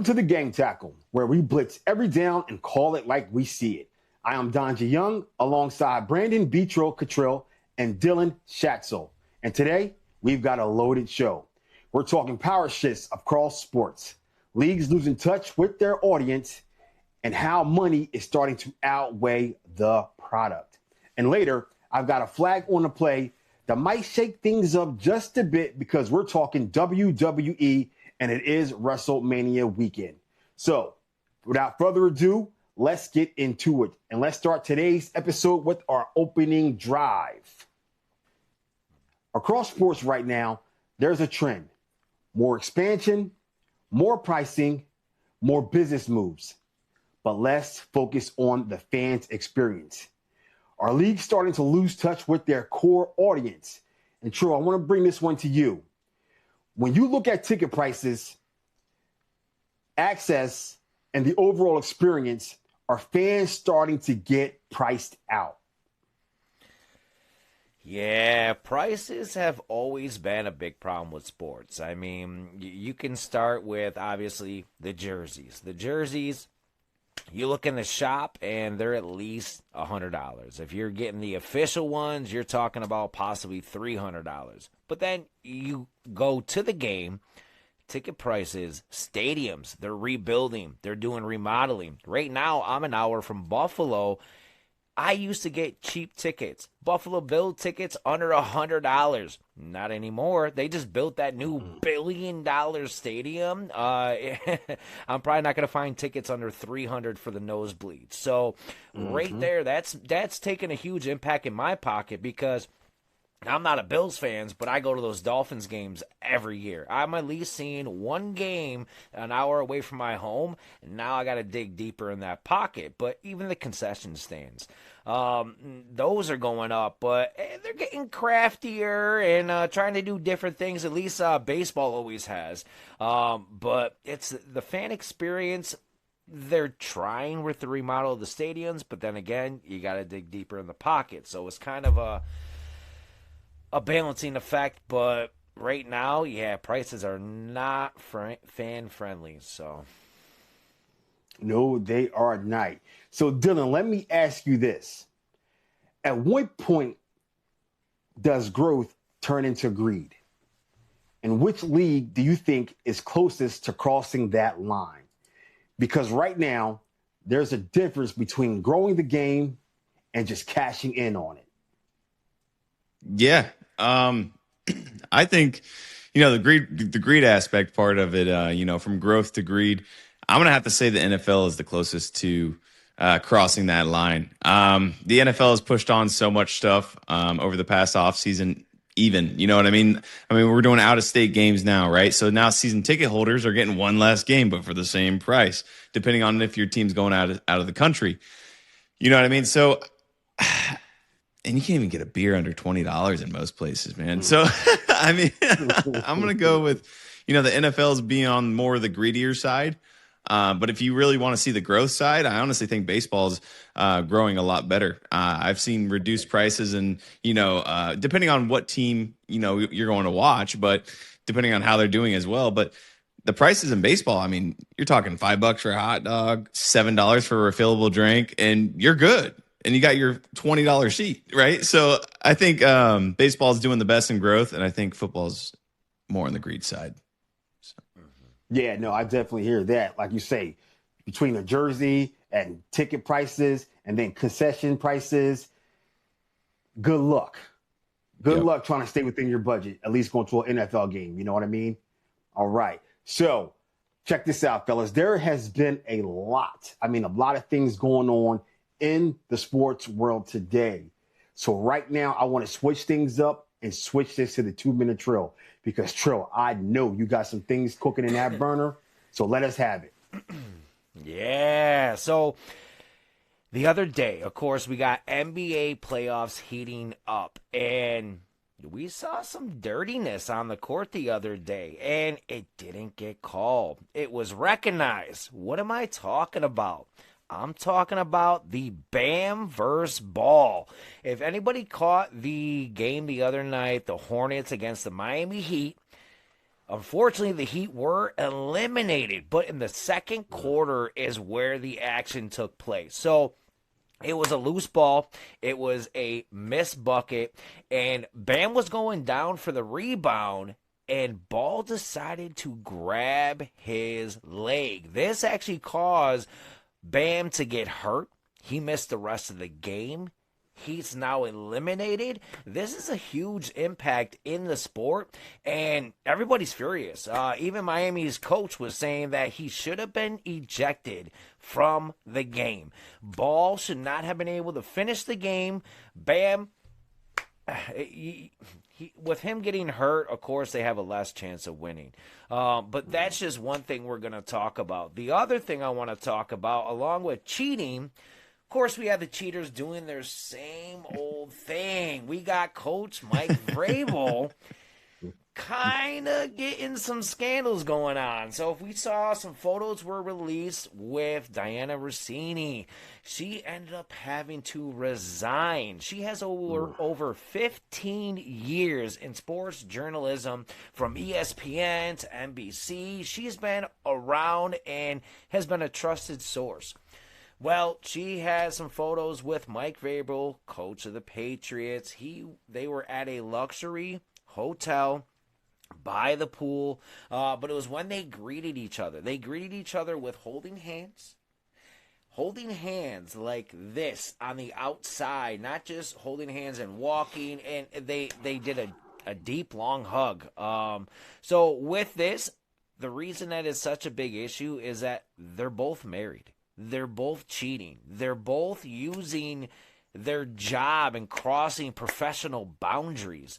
Welcome to the Game Tackle, where we blitz every down and call it like we see it. I am Donji Young, alongside Brandon B-Trill, Cottrill, and Dylan Schatzel. And today, we've got a loaded show. We're talking power shifts across sports, leagues losing touch with their audience, and how money is starting to outweigh the product. And later, I've got a flag on the play that might shake things up just a bit because we're talking WWE and it is WrestleMania weekend. So, without further ado, let's get into it. And let's start today's episode with our opening drive. Across sports right now, there's a trend. More expansion, more pricing, more business moves. But let's focus on the fans' experience. Are leagues starting to lose touch with their core audience? And Trill, I want to bring this one to you. When you look at ticket prices, access, and the overall experience, are fans starting to get priced out? Yeah, prices have always been a big problem with sports. I mean, you can start with, obviously, the jerseys. The jerseys, you look in the shop, and they're at least $100. If you're getting the official ones, you're talking about possibly $300. But then you go to the game, ticket prices, stadiums, they're rebuilding, they're doing remodeling. Right now, I'm an hour from Buffalo. I used to get cheap tickets, Buffalo Bill tickets under $100. Not anymore. They just built that new $1 billion stadium. I'm probably not going to find tickets under $300 for the nosebleeds. So right there, that's taken a huge impact in my pocket because I'm not a Bills fan, but I go to those Dolphins games every year. I'm at least seeing one game an hour away from my home, and now I got to dig deeper in that pocket. But even the concession stands, those are going up, but they're getting craftier and trying to do different things. At least baseball always has. But it's the fan experience. They're trying with the remodel of the stadiums, but then again, you got to dig deeper in the pocket. So it's kind of a balancing effect, but right now, yeah, prices are not fan friendly. So, no, they are not. So, Dylan, let me ask you this: at what point does growth turn into greed? And which league do you think is closest to crossing that line? Because right now, there's a difference between growing the game and just cashing in on it. Yeah. I think, the greed aspect part of it, from growth to greed, I'm going to have to say the NFL is the closest to crossing that line. The NFL has pushed on so much stuff over the past offseason, even, you know what I mean? I mean, we're doing out-of-state games now, right? So now season ticket holders are getting one less game, but for the same price, depending on if your team's going out of the country. You know what I mean? So... And you can't even get a beer under $20 in most places, man. So, I mean, I'm going to go with, the NFL's being on more of the greedier side. But if you really want to see the growth side, I honestly think baseball's growing a lot better. I've seen reduced prices and, depending on what team, you're going to watch, but depending on how they're doing as well. But the prices in baseball, I mean, you're talking $5 for a hot dog, $7 for a refillable drink, and you're good. And you got your $20 seat, right? So I think baseball is doing the best in growth, and I think football's more on the greed side. So. Yeah, no, I definitely hear that. Like you say, between the jersey and ticket prices and then concession prices, good luck. Good luck trying to stay within your budget, at least going to an NFL game. You know what I mean? All right. So check this out, fellas. There has been a lot of things going on in the sports world today. So right now, I want to switch things up and switch this to the 2-minute Trill. Because, Trill, I know you got some things cooking in that burner, so let us have it. Yeah, so the other day, of course, we got NBA playoffs heating up, and we saw some dirtiness on the court the other day, and it didn't get called. It was recognized. What am I talking about? I'm talking about the Bam versus Ball. If anybody caught the game the other night, the Hornets against the Miami Heat, Unfortunately, the Heat were eliminated, but in the second quarter is where the action took place. So it was a loose ball. It was a missed bucket, and Bam was going down for the rebound, and Ball decided to grab his leg. This actually caused Bam to get hurt. He missed the rest of the game. He's now eliminated. This is a huge impact in the sport, and everybody's furious. Even Miami's coach was saying that he should have been ejected from the game. Ball should not have been able to finish the game. Bam, with him getting hurt, of course, they have a less chance of winning. But that's just one thing we're going to talk about. The other thing I want to talk about, along with cheating, of course, we have the cheaters doing their same old thing. We got Coach Mike Vrabel kind of getting some scandals going on. So if we saw some photos were released with Diana Russini, she ended up having to resign. She has over 15 years in sports journalism, from ESPN to NBC. She's been around and has been a trusted source. Well, she has some photos with Mike Vrabel, coach of the Patriots. They were at a luxury hotel by the pool, but it was when they greeted each other. They greeted each other with holding hands like this on the outside, not just holding hands and walking, and they did a deep, long hug. So with this, the reason that is such a big issue is that they're both married. They're both cheating. They're both using their job and crossing professional boundaries.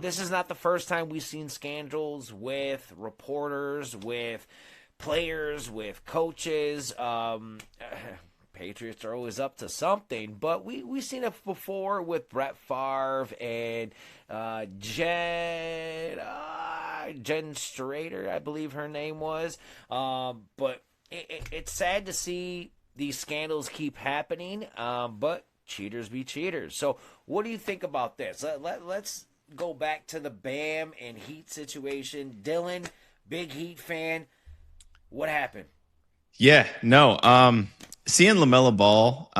This is not the first time we've seen scandals with reporters, with players, with coaches. Patriots are always up to something, but we've seen it before with Brett Favre and Jen Strader, I believe her name was. But it's sad to see these scandals keep happening, but cheaters be cheaters. So what do you think about this? Let's go back to the Bam and Heat situation. Dylan, big Heat fan. What happened? Yeah, no. Seeing LaMelo Ball,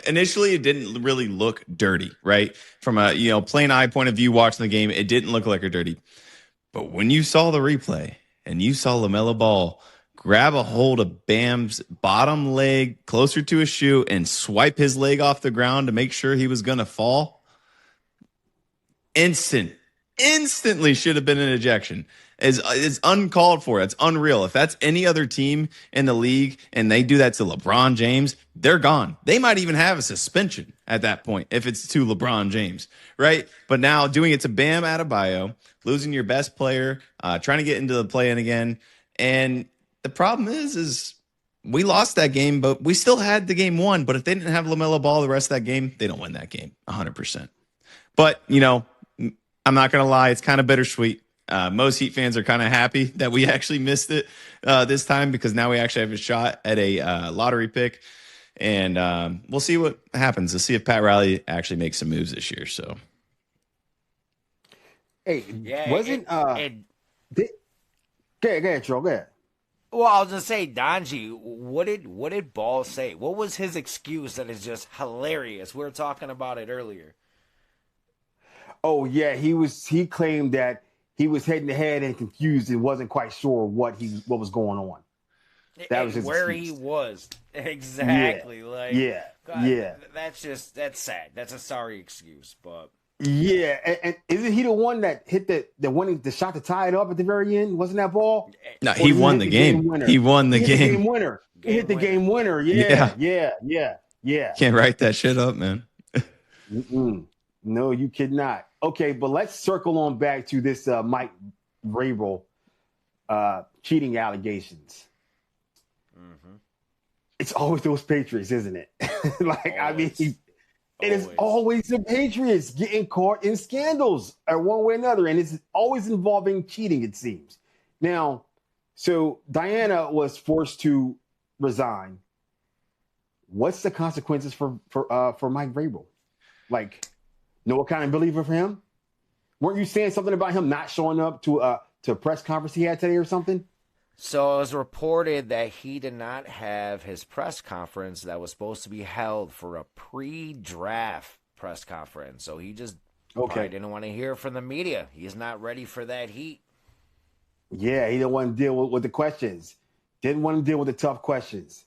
initially it didn't really look dirty, right? From a, plain eye point of view, watching the game, it didn't look like a dirty. But when you saw the replay and you saw LaMelo Ball grab a hold of Bam's bottom leg closer to his shoe and swipe his leg off the ground to make sure he was going to fall, instantly should have been an ejection. Is uncalled for. It's unreal. If that's any other team in the league and they do that to LeBron James, they're gone. They might even have a suspension at that point if it's to LeBron James, right? But now doing it to Bam Adebayo, losing your best player, trying to get into the play-in again, and the problem is we lost that game, but we still had the game won. But if they didn't have LaMelo Ball the rest of that game, they don't win that game 100%. But, I'm not going to lie. It's kind of bittersweet. Most Heat fans are kind of happy that we actually missed it this time, because now we actually have a shot at a lottery pick. And we'll see what happens. We'll see if Pat Riley actually makes some moves this year. So, hey, Yeah, wasn't go ahead, Trill, go ahead. Well, I was gonna say, Donji, what did Ball say? What was his excuse that is just hilarious? We were talking about it earlier. Oh yeah, he claimed that he was head to head and confused and wasn't quite sure what was going on. That was his where excuse. he was exactly. Yeah. God, that's sad. That's a sorry excuse, but yeah. And isn't he the one that hit the shot to tie it up at the very end? Wasn't that Ball? No, he won the game. He won the game. He hit the game winner. Yeah. Can't write that shit up, man. No, you could not. Okay, but let's circle on back to this Mike Vrabel cheating allegations. Mm-hmm. It's always those Patriots, isn't it? It is Always. always the Patriots getting caught in scandals one way or another, and it's always involving cheating, it seems. Now, so Diana was forced to resign. What's the consequences for Mike Vrabel? No accountability for him? Weren't you saying something about him not showing up to to a press conference he had today or something? So it was reported that he did not have his press conference that was supposed to be held for a pre-draft press conference. So he just probably didn't want to hear from the media. He's not ready for that heat. Yeah, he didn't want to deal with the questions. Didn't want to deal with the tough questions.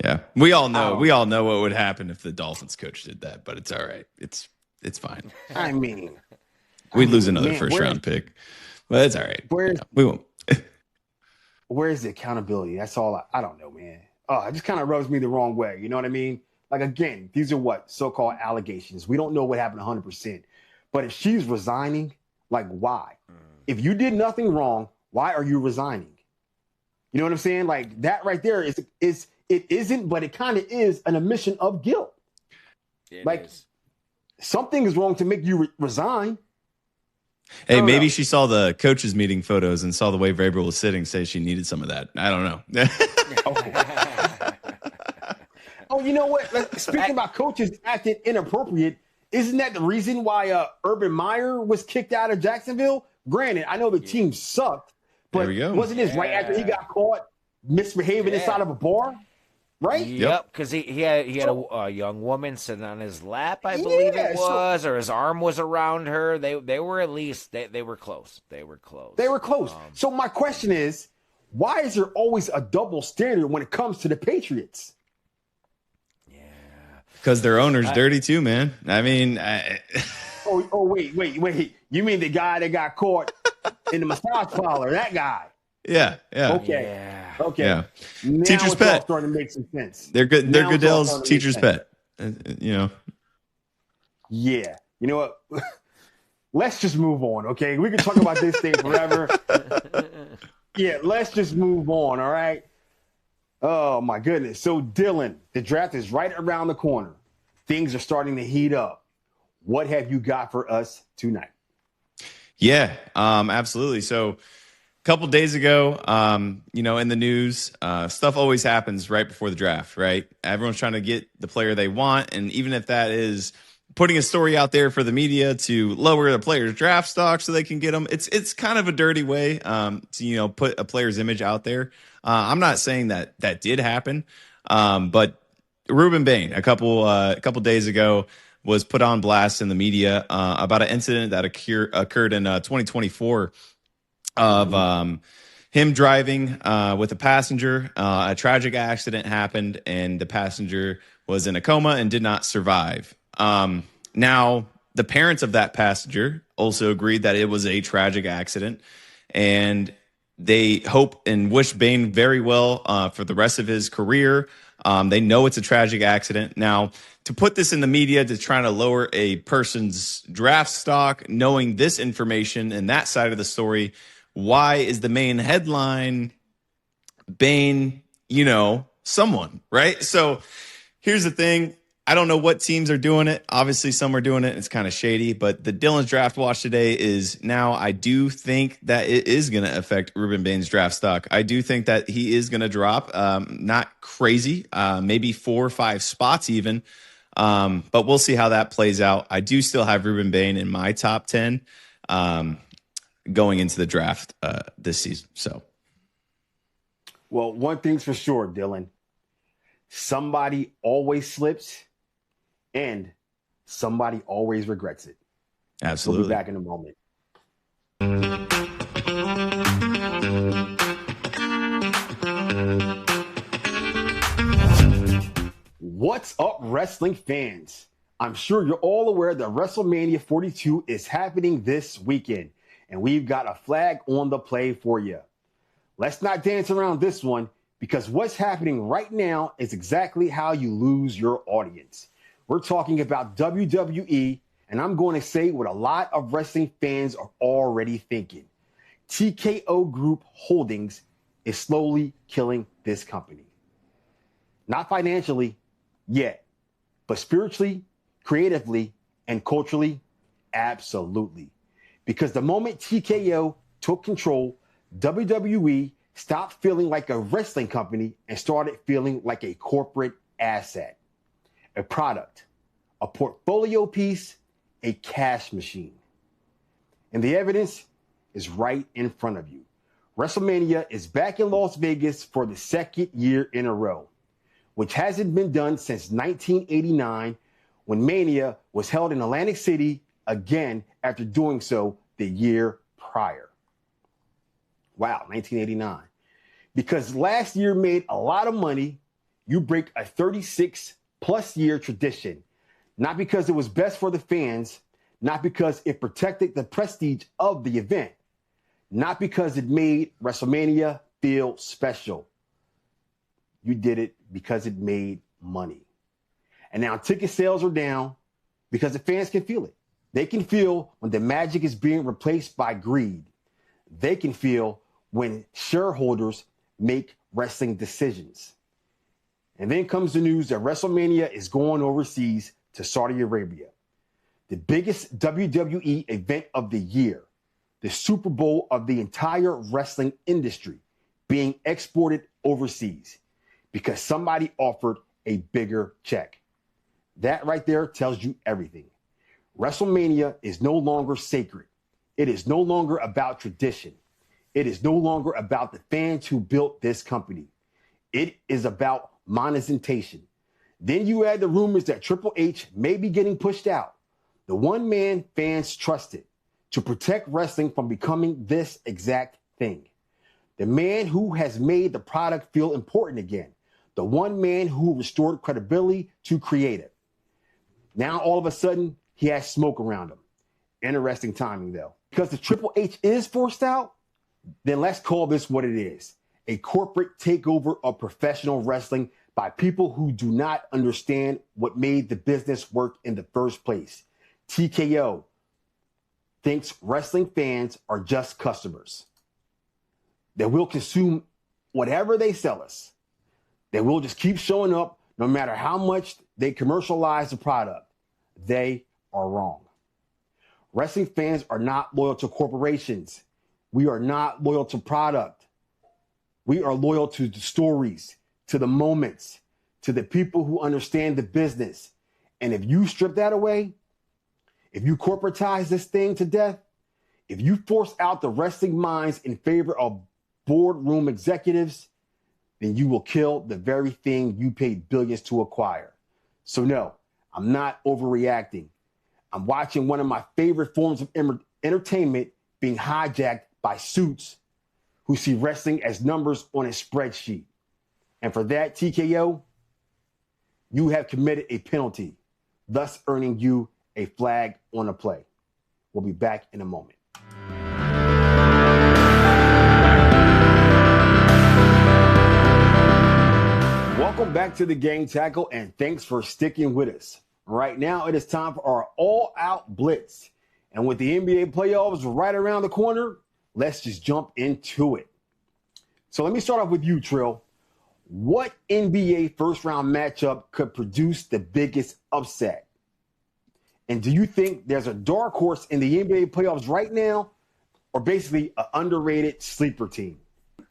Yeah, we all know what would happen if the Dolphins coach did that, but it's all right. It's fine. I mean, we'd lose another first round pick, but it's all right. We won't. Where's the accountability? That's all. I don't know, man. It just kind of rubs me the wrong way. You know what I mean? Like, again, these are what so-called allegations. We don't know what happened 100%. But if she's resigning, like, why? If you did nothing wrong, why are you resigning? You know what I'm saying? Like, that right there is it isn't, but it kind of is an admission of guilt. It is. Something is wrong to make you resign. Hey, maybe she saw the coaches meeting photos and saw the way Vrabel was sitting, say she needed some of that. I don't know. Oh, you know what? Speaking about coaches acting inappropriate, isn't that the reason why Urban Meyer was kicked out of Jacksonville? Granted, I know the team sucked, but wasn't this right after he got caught misbehaving inside of a bar? Right? Yep, because he had a young woman sitting on his lap, I believe it was, or his arm was around her. They were at least they were close. They were close. So my question is, why is there always a double standard when it comes to the Patriots? Yeah, because their owner's dirty too, man. I mean, wait. You mean the guy that got caught in the massage parlor? That guy? Yeah. Okay. Yeah. Now teacher's it's all pet. starting to make some sense. They're good. They're Goodell's teacher's pet. You know. Yeah. You know what? Let's just move on. Okay, we can talk about this thing forever. Yeah, let's just move on. All right. Oh my goodness. So Dylan, the draft is right around the corner. Things are starting to heat up. What have you got for us tonight? Yeah, absolutely. So couple days ago, in the news, stuff always happens right before the draft, right? Everyone's trying to get the player they want. And even if that is putting a story out there for the media to lower the player's draft stock so they can get them, it's kind of a dirty way to, put a player's image out there. I'm not saying that did happen, but Rueben Bain, a couple days ago, was put on blast in the media about an incident that occurred in 2024 of him driving with a passenger. A tragic accident happened, and the passenger was in a coma and did not survive. Now, the parents of that passenger also agreed that it was a tragic accident, and they hope and wish Bain very well for the rest of his career. They know it's a tragic accident. Now, to put this in the media to try to lower a person's draft stock, knowing this information and that side of the story, why is the main headline Bain, someone, right? So here's the thing. I don't know what teams are doing it. Obviously, some are doing it. It's kind of shady. But the Dylan's Draft Watch today is now, I do think that it is going to affect Rueben Bain's draft stock. I do think that he is going to drop. Not crazy, maybe 4 or 5 spots even. But we'll see how that plays out. I do still have Rueben Bain in my top 10. Going into the draft this season. So, well, one thing's for sure, Dylan. Somebody always slips, and somebody always regrets it. Absolutely. We'll be back in a moment. What's up, wrestling fans? I'm sure you're all aware that WrestleMania 42 is happening this weekend. And we've got a flag on the play for you. Let's not dance around this one, because what's happening right now is exactly how you lose your audience. We're talking about WWE, and I'm going to say what a lot of wrestling fans are already thinking. TKO Group Holdings is slowly killing this company. Not financially yet, but spiritually, creatively, and culturally, absolutely. Because the moment TKO took control, WWE stopped feeling like a wrestling company and started feeling like a corporate asset, a product, a portfolio piece, a cash machine. And the evidence is right in front of you. WrestleMania is back in Las Vegas for the second year in a row, which hasn't been done since 1989 when Mania was held in Atlantic City again after doing so the year prior. Wow, 1989. Because last year made a lot of money, you break a 36-plus year tradition. Not because it was best for the fans, not because it protected the prestige of the event, not because it made WrestleMania feel special. You did it because it made money. And now ticket sales are down because the fans can feel it. They can feel when the magic is being replaced by greed. They can feel when shareholders make wrestling decisions. And then comes the news that WrestleMania is going overseas to Saudi Arabia, the biggest WWE event of the year, the Super Bowl of the entire wrestling industry, being exported overseas because somebody offered a bigger check. That right there tells you everything. WrestleMania is no longer sacred. It is no longer about tradition. It is no longer about the fans who built this company. It is about monetization. Then you add the rumors that Triple H may be getting pushed out, the one man fans trusted to protect wrestling from becoming this exact thing. The man who has made the product feel important again. The one man who restored credibility to creative. Now, all of a sudden, he has smoke around him. Interesting timing, though. Because the Triple H is forced out, then let's call this what it is. A corporate takeover of professional wrestling by people who do not understand what made the business work in the first place. TKO thinks wrestling fans are just customers. That will consume whatever they sell us. That will just keep showing up no matter how much they commercialize the product. They are wrong. Wrestling fans are not loyal to corporations. We are not loyal to product. We are loyal to the stories, to the moments, to the people who understand the business. And if you strip that away, if you corporatize this thing to death, if you force out the wrestling minds in favor of boardroom executives, then you will kill the very thing you paid billions to acquire. So no, I'm not overreacting. I'm watching one of my favorite forms of entertainment being hijacked by suits who see wrestling as numbers on a spreadsheet. And for that, TKO, you have committed a penalty, thus earning you a flag on a play. We'll be back in a moment. Welcome back to the Game Tackle, and thanks for sticking with us. Right now, it is time for our all-out blitz. And with the NBA playoffs right around the corner, let's just jump into it. So let me start off with you, Trill. What NBA first-round matchup could produce the biggest upset? And do you think there's a dark horse in the NBA playoffs right now, or basically an underrated sleeper team?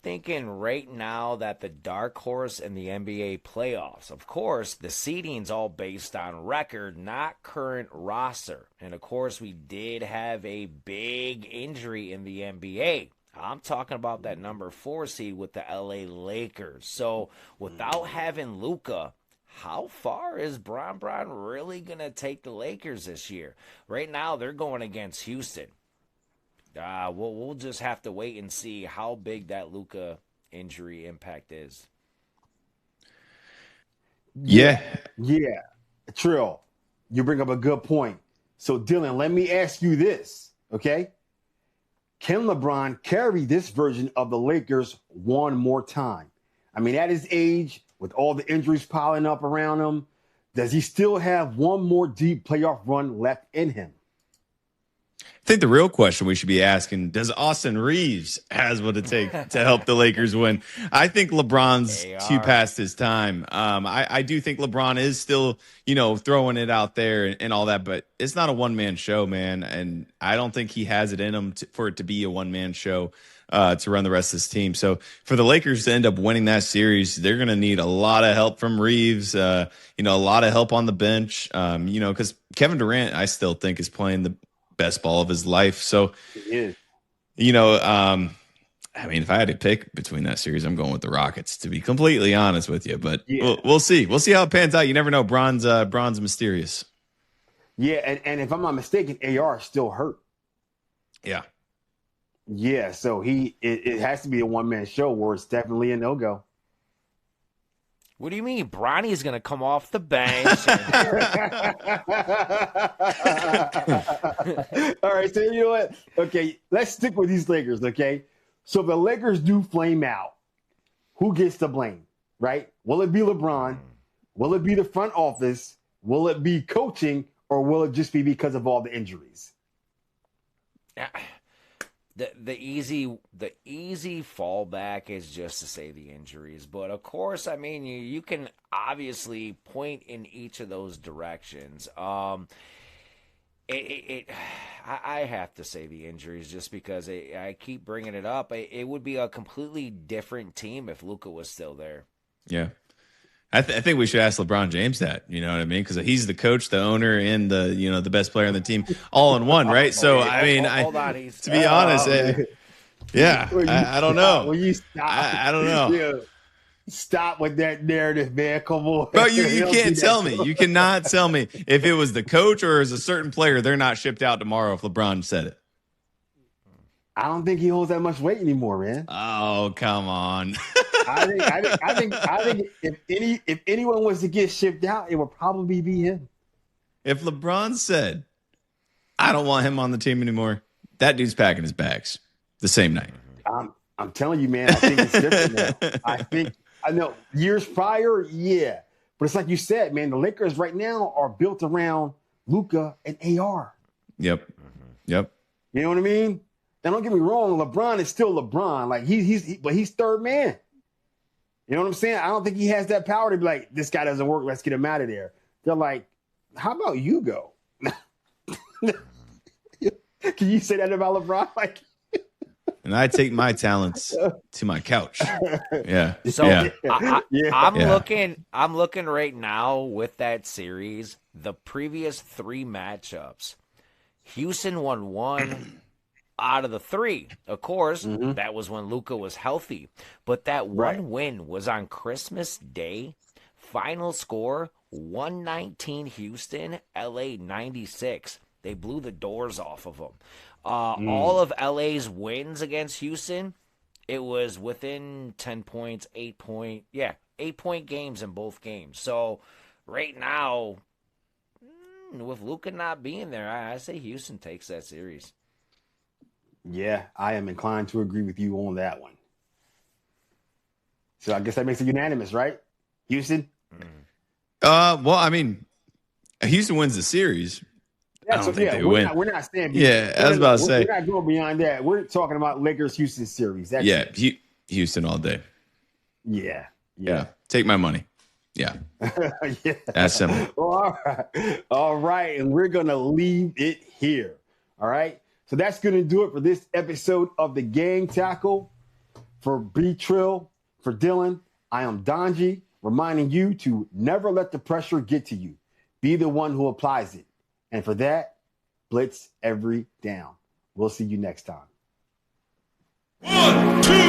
Thinking right now that the dark horse in the NBA playoffs, of course, the seeding's all based on record, not current roster. And of course, we did have a big injury in the NBA. I'm talking about that number 4 seed with the LA Lakers. So without having Luka, how far is Bron really going to take the Lakers this year? Right now, they're going against Houston. We'll just have to wait and see how big that Luka injury impact is. Yeah. Trill, you bring up a good point. So, Dylan, let me ask you this, okay? Can LeBron carry this version of the Lakers one more time? I mean, at his age, with all the injuries piling up around him, does he still have one more deep playoff run left in him? I think the real question we should be asking, does Austin Reeves has what it takes to help the Lakers win? I think LeBron's too past his time. I do think LeBron is still, throwing it out there and all that, but it's not a one-man show, man. And I don't think he has it in him for it to be a one-man show to run the rest of this team. So for the Lakers to end up winning that series, they're going to need a lot of help from Reeves, a lot of help on the bench, because Kevin Durant, I still think, is playing best ball of his life. So, Yeah. I mean, if I had to pick between that series, I'm going with the Rockets, to be completely honest with you. But Yeah. we'll see. We'll see how it pans out. You never know. Bron's mysterious. Yeah, and if I'm not mistaken, AR is still hurt. Yeah. Yeah, so it has to be a one-man show where it's definitely a no-go. What do you mean? Bronny's going to come off the bench. All right, so you know what? Okay, let's stick with these Lakers, okay? So if the Lakers do flame out, who gets the blame, right? Will it be LeBron? Will it be the front office? Will it be coaching? Or will it just be because of all the injuries? The easy fallback is just to say the injuries. But, of course, I mean, you can obviously point in each of those directions. I have to say the injuries just because I keep bringing it up. It would be a completely different team if Luka was still there. Yeah. I think we should ask LeBron James that, you know what I mean? Because he's the coach, the owner, and the best player on the team all in one, right? So, I mean, hold on, to be honest, I don't know. Will you stop? I don't know. Yeah. Stop with that narrative, man. Come on. Bro, you can't tell me. You cannot tell me if it was the coach or as a certain player, they're not shipped out tomorrow if LeBron said it. I don't think he holds that much weight anymore, man. Oh, come on. I think if anyone was to get shipped out, it would probably be him. If LeBron said, I don't want him on the team anymore, that dude's packing his bags the same night. I'm telling you, man, I think it's different now. I know years prior, yeah. But it's like you said, man, the Lakers right now are built around Luka and AR. Yep. You know what I mean? Now, don't get me wrong, LeBron is still LeBron. Like but he's third man. You know what I'm saying? I don't think he has that power to be like, this guy doesn't work, let's get him out of there. They're like, how about you go? Can you say that about LeBron? Like, and I take my talents to my couch. Yeah. So yeah. I'm looking right now with that series, the previous 3 matchups. Houston won 1 out of the 3. Of course, that was when Luka was healthy. But that one win was on Christmas Day. Final score, 119 Houston, LA 96. They blew the doors off of them. All of LA's wins against Houston, it was within 10 points, 8-point games in both games. So right now, with Luka not being there, I say Houston takes that series. Yeah, I am inclined to agree with you on that one. So I guess that makes it unanimous, right? Houston? Well, I mean, Houston wins the series. I don't think they win. We're not saying. Yeah, I was about to say. We're not going beyond that. We're talking about Lakers-Houston series. That's Houston all day. Yeah. Take my money. Yeah. Yeah. That's simple. All right. And we're going to leave it here. All right. So that's going to do it for this episode of the Gang Tackle. For B-Trill, for Dylan, I am Donji, reminding you to never let the pressure get to you. Be the one who applies it. And for that, blitz every down. We'll see you next time. 1, 2.